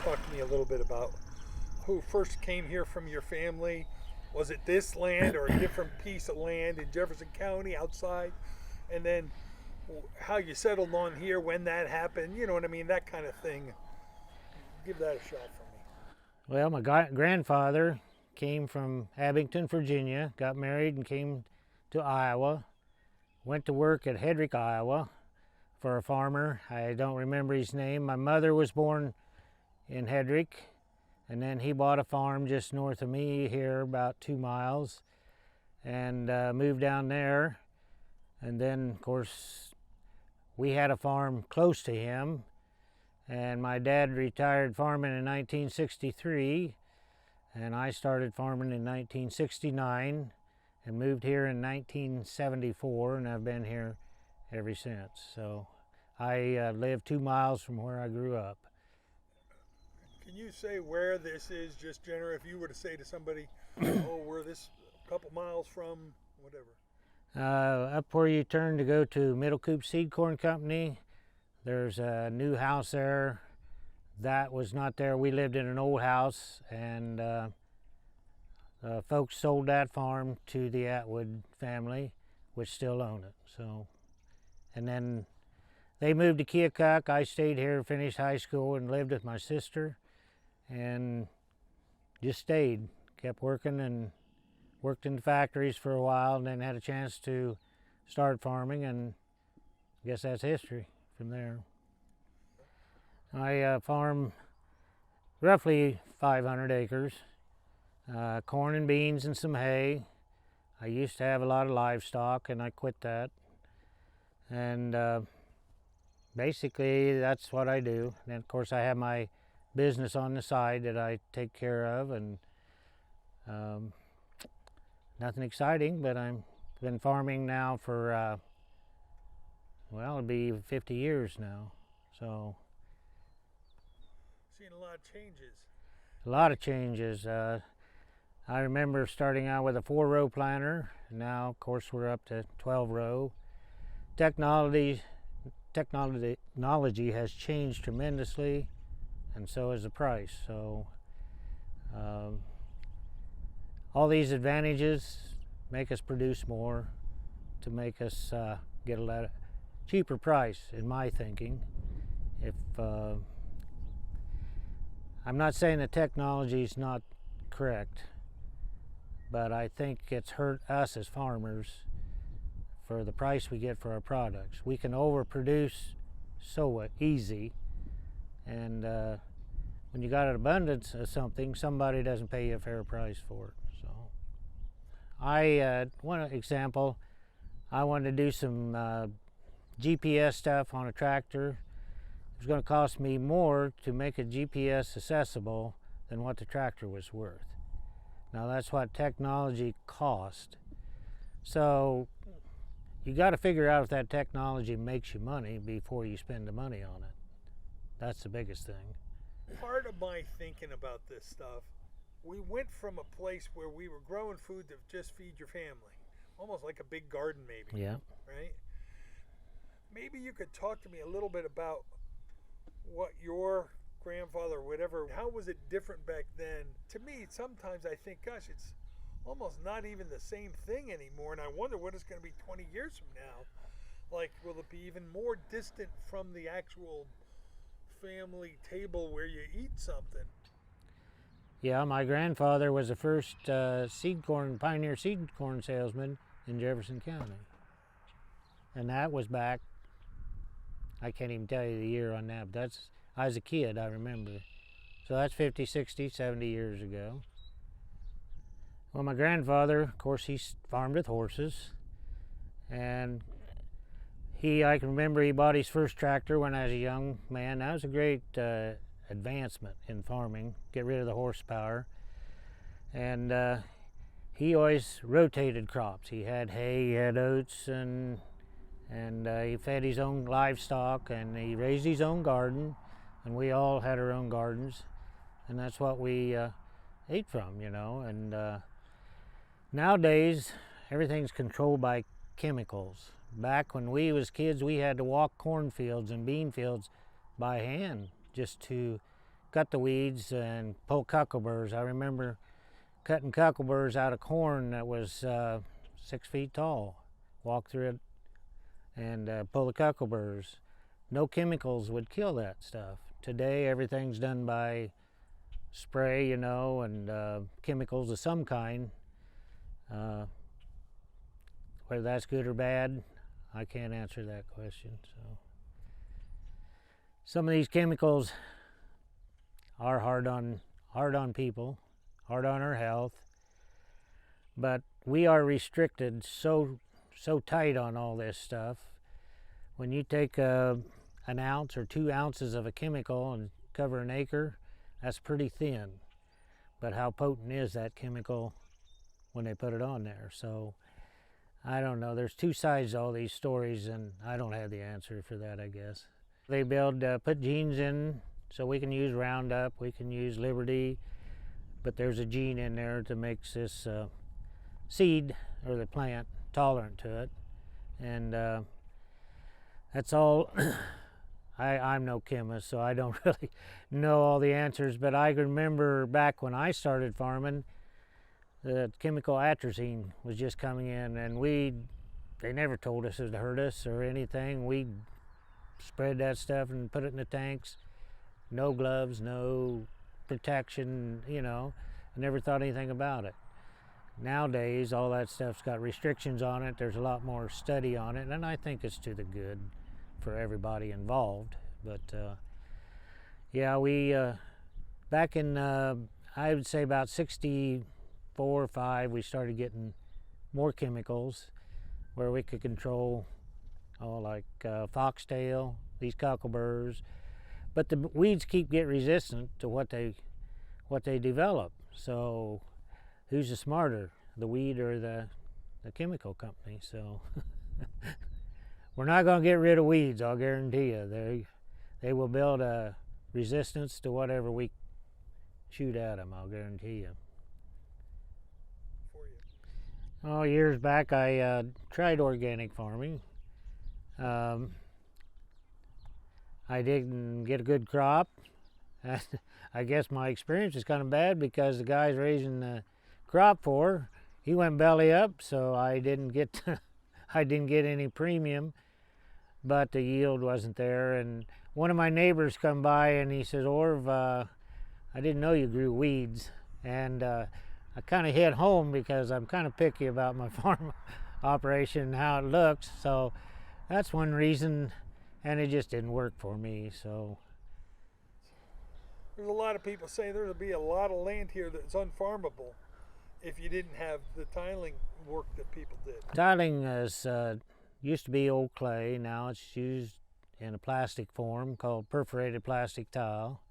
talk to me a little bit about who first came here from your family. Was it this land or a different piece of land in Jefferson County outside? And then how you settled on here, when that happened, you know what I mean, that kind of thing. Give that a shot for me. Well, my grandfather came from Abington, Virginia, got married and came to Iowa, went to work at Hedrick, Iowa for a farmer. I don't remember his name. My mother was born in Hedrick, and then he bought a farm just north of me here, about 2 miles, and moved down there. And then, of course, we had a farm close to him, and my dad retired farming in 1963, and I started farming in 1969 and moved here in 1974, and I've been here ever since. So I live 2 miles from where I grew up. Can you say where this is, just generally, if you were to say to somebody, oh, we're this couple miles from whatever? Up where you turn to go to Middle Coop Seed Corn Company, there's a new house there. That was not there. We lived in an old house, and folks sold that farm to the Atwood family, which still own it. So, and then they moved to Keokuk. I stayed here, finished high school, and lived with my sister, and just stayed, kept working, and worked in the factories for a while, and then had a chance to start farming, and I guess that's history from there. I farm roughly 500 acres, corn and beans and some hay. I used to have a lot of livestock, and I quit that. And basically that's what I do. And of course I have my business on the side that I take care of, and nothing exciting, but I've been farming now for, well, it'll be 50 years now. So Seen a lot of changes. A lot of changes. I remember starting out with a 4-row planter. Now, of course, we're up to 12-row. Technology has changed tremendously, and so has the price. So all these advantages make us produce more to make us get a lot cheaper price, in my thinking. If I'm not saying the technology is not correct, but I think it's hurt us as farmers for the price we get for our products. We can overproduce so easy, and when you got an abundance of something, somebody doesn't pay you a fair price for it. So one example, I wanted to do some GPS stuff on a tractor. It was going to cost me more to make a GPS accessible than what the tractor was worth. Now that's what technology cost. So you got to figure out if that technology makes you money before you spend the money on it. That's the biggest thing. Part of my thinking about this stuff, we went from a place where we were growing food to just feed your family, almost like a big garden maybe. Yeah. Right? Maybe you could talk to me a little bit about what your grandfather, whatever, how was it different back then? To me, sometimes I think, gosh, it's almost not even the same thing anymore, and I wonder what it's going to be 20 years from now. Like, will it be even more distant from the actual family table where you eat something? Yeah, my grandfather was the first pioneer seed corn salesman in Jefferson County. And that was back, I can't even tell you the year on that, but I was a kid, I remember. So that's 50, 60, 70 years ago. Well, my grandfather, of course, he farmed with horses. And I can remember he bought his first tractor when I was a young man. That was a great advancement in farming, get rid of the horsepower. And he always rotated crops. He had hay, he had oats, and he fed his own livestock, and he raised his own garden, and we all had our own gardens, and that's what we ate from, you know. And nowadays, everything's controlled by chemicals. Back when we was kids, we had to walk cornfields and bean fields by hand just to cut the weeds and pull cuckleburs. I remember cutting cuckleburs out of corn that was 6 feet tall. Walk through it and pull the cuckleburs. No chemicals would kill that stuff. Today everything's done by spray, you know, and chemicals of some kind. Whether that's good or bad, I can't answer that question. So some of these chemicals are hard on people, hard on our health, but we are restricted so tight on all this stuff. When you take an ounce or 2 ounces of a chemical and cover an acre, that's pretty thin. But how potent is that chemical when they put it on there? So I don't know. There's two sides to all these stories, and I don't have the answer for that, I guess. They put genes in so we can use Roundup, we can use Liberty, but there's a gene in there that makes this seed or the plant tolerant to it. And that's all. I'm no chemist, so I don't really know all the answers, but I can remember back when I started farming, the chemical atrazine was just coming in, and they never told us it would hurt us or anything. We spread that stuff and put it in the tanks. No gloves, no protection, you know. I never thought anything about it. Nowadays, all that stuff's got restrictions on it. There's a lot more study on it, and I think it's to the good for everybody involved. But yeah, we back in I would say about 64 or 5, we started getting more chemicals where we could control like foxtail, these cockleburs, but the weeds keep getting resistant to what they develop. So who's the smarter, the weed or the chemical company? So we're not going to get rid of weeds, I'll guarantee you. They will build a resistance to whatever we shoot at them, I'll guarantee you. Oh, years back I tried organic farming. I didn't get a good crop. I guess my experience is kind of bad because the guy's raising the crop he went belly up, so I didn't get any premium, but the yield wasn't there. And one of my neighbors come by and he says, "Orv, I didn't know you grew weeds." And I kind of hit home because I'm kind of picky about my farm operation and how it looks. So that's one reason, and it just didn't work for me. So there's a lot of people saying there would be a lot of land here that's unfarmable if you didn't have the tiling work that people did. Tiling used to be old clay. Now it's used in a plastic form called perforated plastic tile,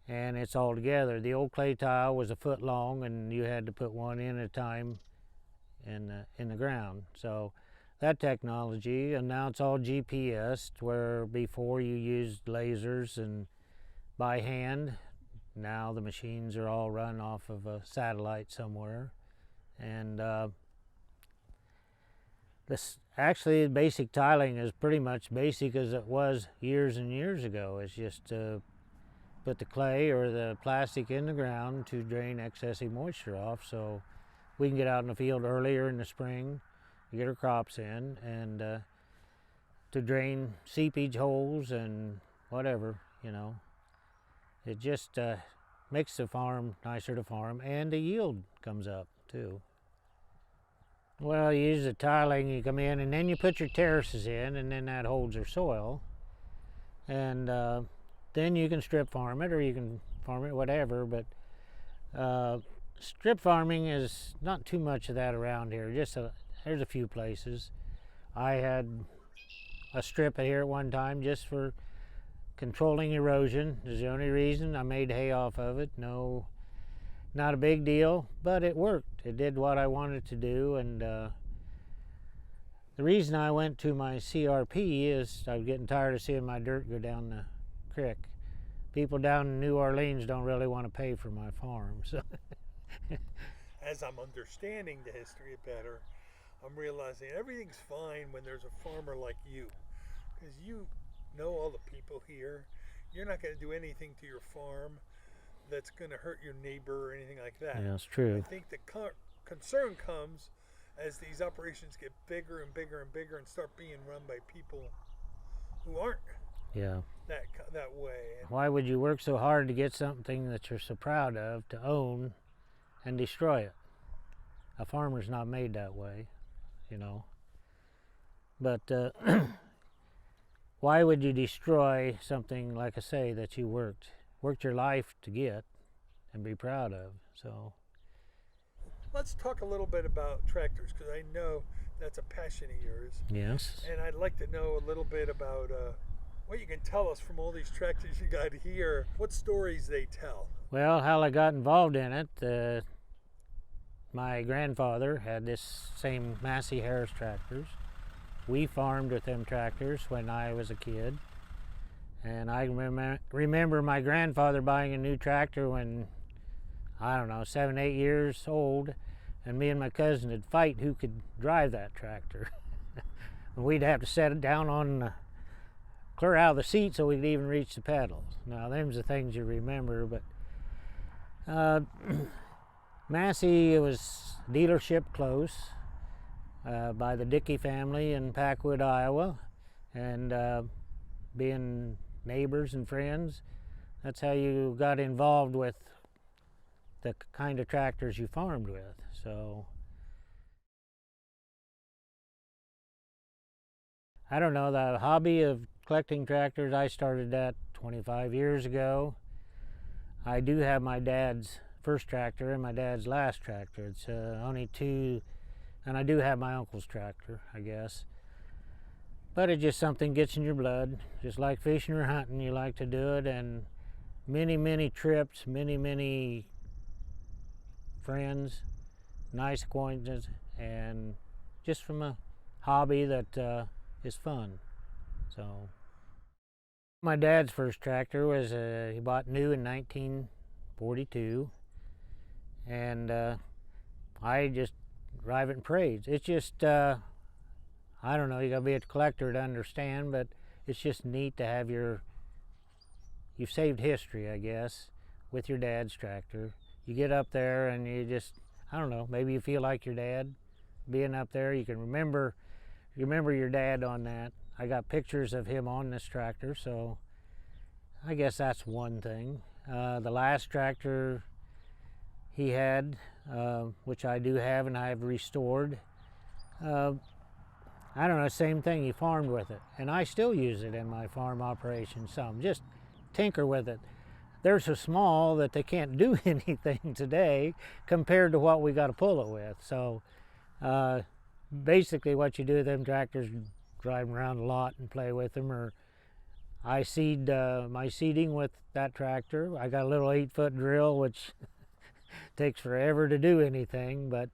and it's all together. The old clay tile was 1 foot long, and you had to put one in at a time in the ground. So that technology, and now it's all GPS, where before you used lasers and by hand. Now the machines are all run off of a satellite somewhere. And actually basic tiling is pretty much basic as it was years and years ago. It's just put the clay or the plastic in the ground to drain excessive moisture off, so we can get out in the field earlier in the spring to get our crops in, and to drain seepage holes and whatever, you know. It just makes the farm nicer to farm, and the yield comes up too. Well, you use the tiling, you come in, and then you put your terraces in, and then that holds your soil. And then you can strip farm it, or you can farm it whatever, but strip farming is not too much of that around here. There's a few places. I had a strip here at one time just for controlling erosion. Is the only reason. I made hay off of it. No, not a big deal, but it worked. It did what I wanted to do, and the reason I went to my CRP is I was getting tired of seeing my dirt go down the creek. People down in New Orleans don't really want to pay for my farm. So as I'm understanding the history better, I'm realizing everything's fine when there's a farmer like you, because you know all the people here, you're not going to do anything to your farm that's going to hurt your neighbor or anything like that. Yeah, that's true. I think the concern comes as these operations get bigger and bigger and bigger and start being run by people who aren't Yeah. that way. Why would you work so hard to get something that you're so proud of to own and destroy it? A farmer's not made that way, you know. But why would you destroy something, like I say, that you worked your life to get and be proud of? So let's talk a little bit about tractors, because I know that's a passion of yours. yes. And I'd like to know a little bit about what you can tell us from all these tractors you got here. What stories they tell? Well, how I got involved in it, my grandfather had this same Massey Harris tractors. We farmed with them tractors when I was a kid. And I remember my grandfather buying a new tractor when, I don't know, 7, 8 years old. And me and my cousin would fight who could drive that tractor. And we'd have to set it down on clear out of the seat so we could even reach the pedals. Now, them's the things you remember, but Massey was dealership close by the Dickey family in Packwood, Iowa, and being neighbors and friends, that's how you got involved with the kind of tractors you farmed with. So I don't know, the hobby of collecting tractors, I started that 25 years ago. I do have my dad's first tractor and my dad's last tractor. It's only two, and I do have my uncle's tractor, I guess. But it's just something gets in your blood. Just like fishing or hunting, you like to do it, and many trips, many friends, nice acquaintances, and just from a hobby that is fun. So my dad's first tractor was he bought new in 1942, and I just drive it in parades. It's just I don't know, you gotta be a collector to understand, but it's just neat to have you've saved history, I guess, with your dad's tractor. You get up there and you just, I don't know, maybe you feel like your dad being up there. You can remember your dad on that. I got pictures of him on this tractor, so I guess that's one thing. The last tractor he had, which I do have and I have restored, I don't know, same thing, he farmed with it. And I still use it in my farm operation some, just tinker with it. They're so small that they can't do anything today compared to what we got to pull it with. So basically what you do with them tractors, drive them around a lot and play with them, or I seed my seeding with that tractor. I got a little 8-foot drill, which takes forever to do anything, but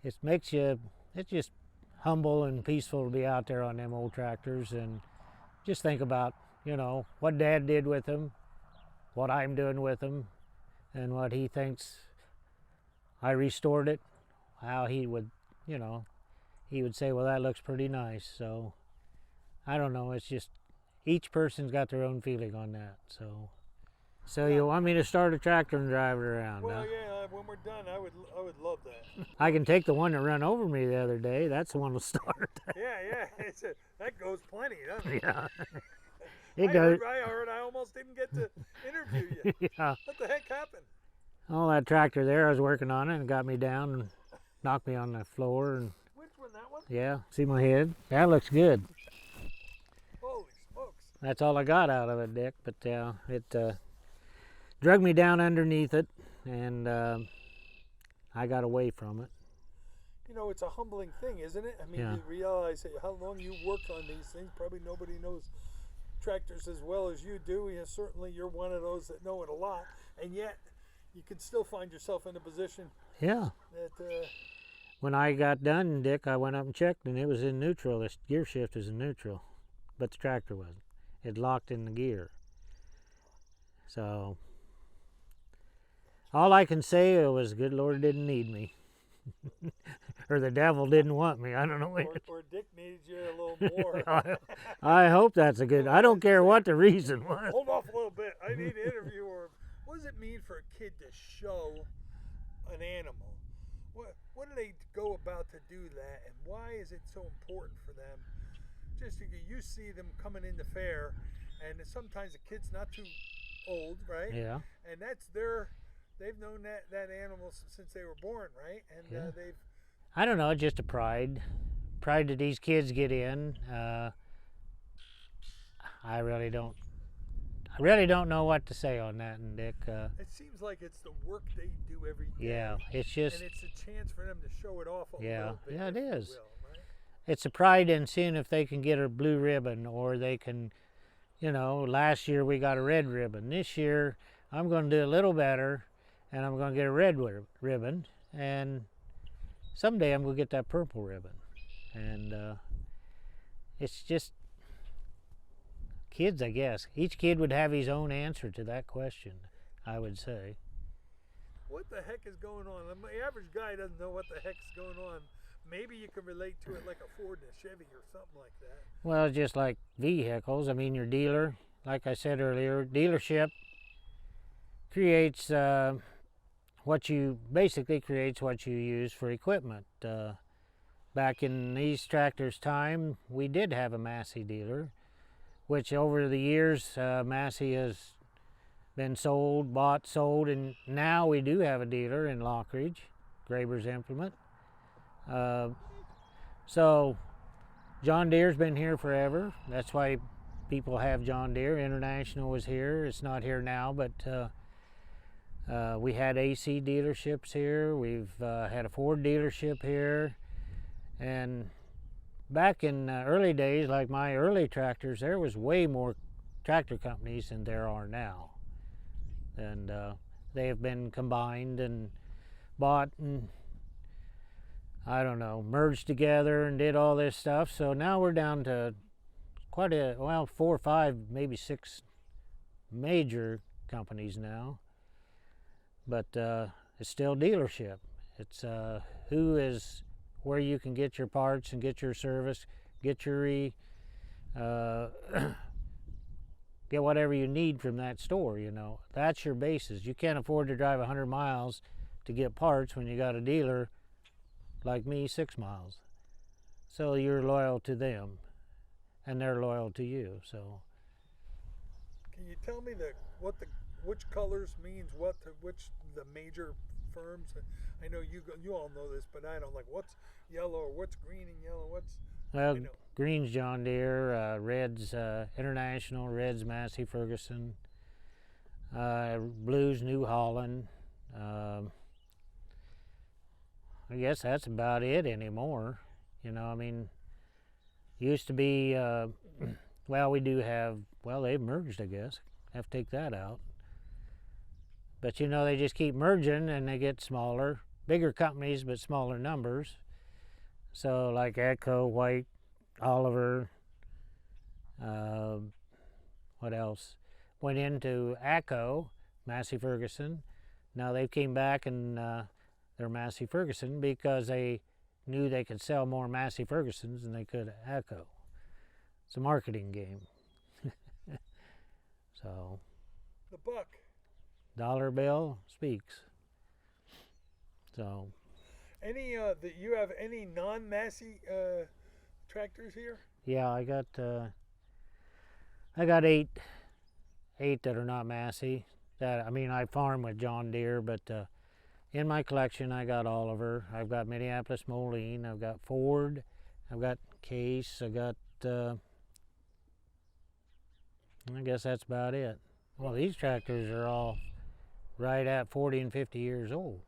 it makes you, it's just humble and peaceful to be out there on them old tractors and just think about, you know, what Dad did with them, what I'm doing with them, and what he thinks I restored it, how he would, you know, he would say, well, that looks pretty nice. So I don't know, it's just each person's got their own feeling on that. So you want me to start a tractor and drive it around? Well, huh? yeah, when we're done, I would love that. I can take the one that ran over me the other day. That's the one to start. Yeah, that goes plenty, doesn't it? Yeah. I heard I almost didn't get to interview you. Yeah. What the heck happened? Oh, that tractor there, I was working on it and got me down and knocked me on the floor. And Which one, that one? yeah, see my head? That looks good. Holy smokes. That's all I got out of it, Dick. But it drug me down underneath it, and I got away from it. You know, it's a humbling thing, isn't it? I mean, Yeah. you realize how long you work on these things. Probably nobody knows tractors as well as you do. Yeah, certainly you're one of those that know it a lot, and yet you can still find yourself in a position Yeah. that When I got done, Dick, I went up and checked, and it was in neutral. The gear shift was in neutral, but the tractor wasn't. It locked in the gear. So all I can say was, good Lord didn't need me. Or the devil didn't want me. I don't know. Or Dick needs you a little more. I hope that's a good. I don't care what the reason was. Hold off a little bit. I need to interview her. What does it mean for a kid to show an animal? What do they go about to do that, and why is it so important for them? Just you see them coming in the fair, and sometimes the kid's not too old, right? Yeah. And they've known that animal since they were born, right? And Yeah. they've. I don't know, just a pride that these kids get in. I really don't know what to say on that, and Dick. It seems like it's the work they do every day. Yeah, it's just. And it's a chance for them to show it off a Yeah, little bit. yeah, it if you is. will, right? It's a pride in seeing if they can get a blue ribbon, or they can, last year we got a red ribbon. This year I'm going to do a little better, and I'm going to get a red ribbon, and someday I'm going to get that purple ribbon. And it's just kids, I guess. Each kid would have his own answer to that question, I would say. What the heck is going on? The average guy doesn't know what the heck's going on. Maybe you can relate to it like a Ford and a Chevy or something like that. Well, just like vehicles. I mean, your dealer, like I said earlier, dealership creates what you use for equipment. Back in these tractors' time, we did have a Massey dealer, which over the years, Massey has been bought, sold, and now we do have a dealer in Lockridge, Graber's Implement. So John Deere's been here forever. That's why people have John Deere. International was here. It's not here now, but we had AC dealerships here. We've had a Ford dealership here. And back in early days, like my early tractors, there was way more tractor companies than there are now. And they have been combined and bought and, I don't know, merged together and did all this stuff. So now we're down to quite 4 or 5, maybe 6 major companies now. But it's still dealership. It's where you can get your parts and get your service, get your get whatever you need from that store. That's your basis. You can't afford to drive 100 miles to get parts when you got a dealer like me 6 miles. So you're loyal to them, and they're loyal to you. So can you tell me which colors means what to which the major firms? I know you all know this, but I don't. Like, what's yellow or what's green and yellow? Well, green's John Deere, red's International, red's Massey Ferguson, blue's New Holland. I guess that's about it anymore. I mean, used to be, we do have, they've merged, I guess. Have to take that out. But they just keep merging and they get smaller, bigger companies, but smaller numbers. So like Echo, White, Oliver, what else? Went into ACO, Massey Ferguson. Now they came back and they're Massey Ferguson because they knew they could sell more Massey Fergusons than they could ACO. It's a marketing game. So the buck. Dollar bill speaks. So. You have any non-Massey tractors here? Yeah, I got eight that are not Massey. I farm with John Deere, but in my collection I got Oliver. I've got Minneapolis Moline. I've got Ford. I've got Case. I got. I guess that's about it. Well, these tractors are all right at 40 and 50 years old.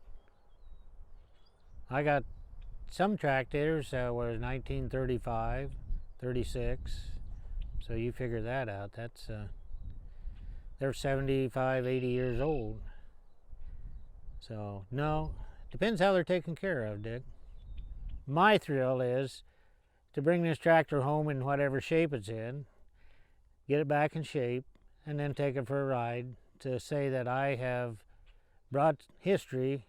I got some tractors that were 1935, 36, so you figure that out. That's they're 75, 80 years old. So no, depends how they're taken care of, Dick. My thrill is to bring this tractor home in whatever shape it's in, get it back in shape, and then take it for a ride to say that I have brought history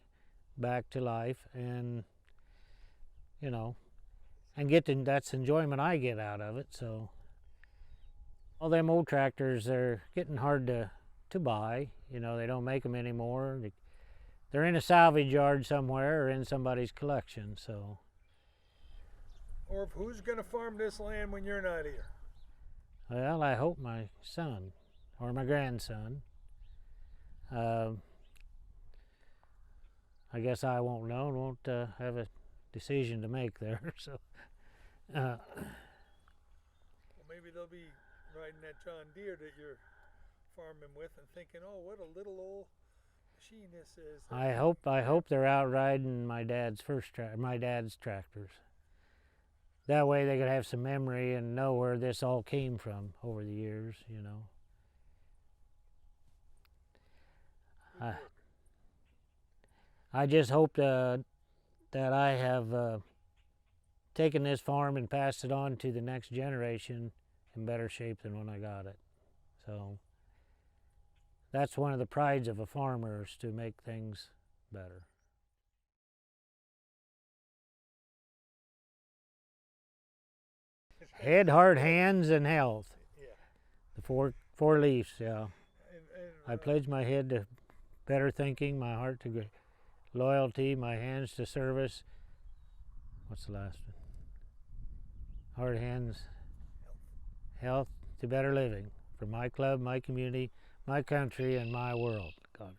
back to life and you know, and that's enjoyment I get out of it. So all them old tractors, they're getting hard to buy. You know, they don't make them anymore. They're in a salvage yard somewhere or in somebody's collection. So. Or who's going to farm this land when you're not here? Well, I hope my son or my grandson. I guess I won't know and won't have a decision to make there. So. Well, maybe they'll be riding that John Deere that you're farming with and thinking, "Oh, what a little old machine this is." I hope they're out riding my dad's tractors. That way they could have some memory and know where this all came from over the years, you know. I just hope that I have taken this farm and passed it on to the next generation in better shape than when I got it. So that's one of the prides of a farmer, is to make things better. Head, heart, hands, and health. Yeah. The four leaves, yeah. And, I pledge my head to better thinking, my heart to loyalty, my hands to service. What's the last one? Heart, hands, health to better living for my club, my community, my country, and my world. God.